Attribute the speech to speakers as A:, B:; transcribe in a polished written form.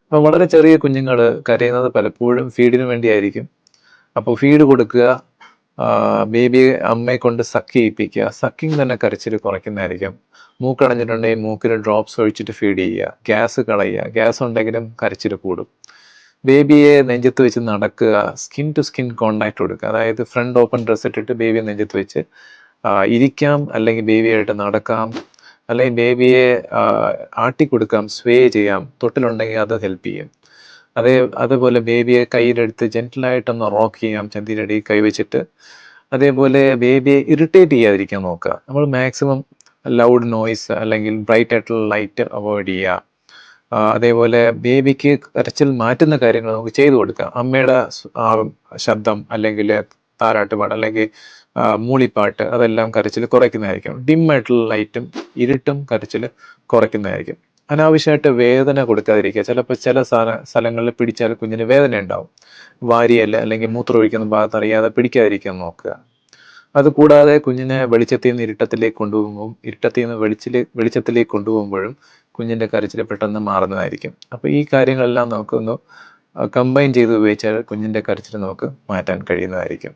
A: അപ്പോൾ വളരെ ചെറിയ കുഞ്ഞുങ്ങൾ കരയുന്നത് പലപ്പോഴും ഫീഡിന് വേണ്ടിയായിരിക്കും. അപ്പോൾ ഫീഡ് കൊടുക്കുക, ബേബിയെ അമ്മയെ കൊണ്ട് സക്ക് ചെയ്യിപ്പിക്കുക. സക്കിങ് തന്നെ കരച്ചിൽ കുറയ്ക്കുന്നതായിരിക്കും. മൂക്കടഞ്ഞിട്ടുണ്ടെങ്കിൽ മൂക്കിൽ ഡ്രോപ്സ് ഒഴിച്ചിട്ട് ഫീഡ് ചെയ്യുക. ഗ്യാസ് കളയുക. ഗ്യാസ് ഉണ്ടെങ്കിലും കരച്ചിൽ കൂടും. ബേബിയെ നെഞ്ചത്ത് വെച്ച് നടക്കുക, സ്കിൻ ടു സ്കിൻ കോണ്ടാക്ട് കൊടുക്കുക. അതായത് ഫ്രണ്ട് ഓപ്പൺ ഡ്രസ് ഇട്ടിട്ട് ബേബിയെ നെഞ്ചത്ത് വെച്ച് ഇരിക്കാം, അല്ലെങ്കിൽ ബേബിയായിട്ട് നടക്കാം, അല്ലെങ്കിൽ ബേബിയെ ആട്ടിക്കൊടുക്കാം, സ്വേ ചെയ്യാം. തൊട്ടിലുണ്ടെങ്കിൽ അത് ഹെൽപ്പ് ചെയ്യും. അതേപോലെ ബേബിയെ കയ്യിലെടുത്ത് ജെന്റിലായിട്ടൊന്ന് റോക്ക് ചെയ്യാം, ചന്തിരടി കൈവച്ചിട്ട്. അതേപോലെ ബേബിയെ ഇറിറ്റേറ്റ് ചെയ്യാതിരിക്കാൻ നോക്കുക. നമ്മൾ മാക്സിമം ലൗഡ് നോയ്സ് അല്ലെങ്കിൽ ബ്രൈറ്റ് ആയിട്ടുള്ള ലൈറ്റ് അവോയ്ഡ് ചെയ്യുക. അതേപോലെ ബേബിക്ക് കരച്ചിൽ മാറ്റുന്ന കാര്യങ്ങൾ നമുക്ക് ചെയ്തു കൊടുക്കാം. അമ്മയുടെ ശബ്ദം, അല്ലെങ്കിൽ താരാട്ടുപാട്ട്, അല്ലെങ്കിൽ മൂളിപ്പാട്ട്, അതെല്ലാം കരച്ചിൽ കുറയ്ക്കുന്നതായിരിക്കും. ഡിം ആയിട്ടുള്ള ലൈറ്റും ഇരുട്ടും കരച്ചിൽ കുറയ്ക്കുന്നതായിരിക്കും. അനാവശ്യമായിട്ട് വേദന കൊടുക്കാതിരിക്കുക. ചിലപ്പോൾ ചില സ്ഥലങ്ങളിൽ പിടിച്ചാൽ കുഞ്ഞിന് വേദന ഉണ്ടാവും. വാരിയല്ല അല്ലെങ്കിൽ മൂത്രം ഒഴിക്കുന്ന ഭാഗത്ത് അറിയാതെ പിടിക്കാതിരിക്കാൻ നോക്കുക. അതുകൂടാതെ കുഞ്ഞിനെ വെളിച്ചത്തിൽ നിന്ന് ഇരുട്ടത്തിലേക്ക് കൊണ്ടുപോകുമ്പോൾ, ഇരുട്ടത്തിൽ നിന്ന് വെളിച്ചത്തിലേക്ക് കൊണ്ടുപോകുമ്പോഴും കുഞ്ഞിൻ്റെ കരച്ചിൽ പെട്ടെന്ന് മാറുന്നതായിരിക്കും. അപ്പോൾ ഈ കാര്യങ്ങളെല്ലാം നമുക്കൊന്ന് കമ്പൈൻ ചെയ്ത് ഉപയോഗിച്ചാൽ കുഞ്ഞിൻ്റെ കരച്ചിൽ നമുക്ക് മാറ്റാൻ കഴിയുന്നതായിരിക്കും.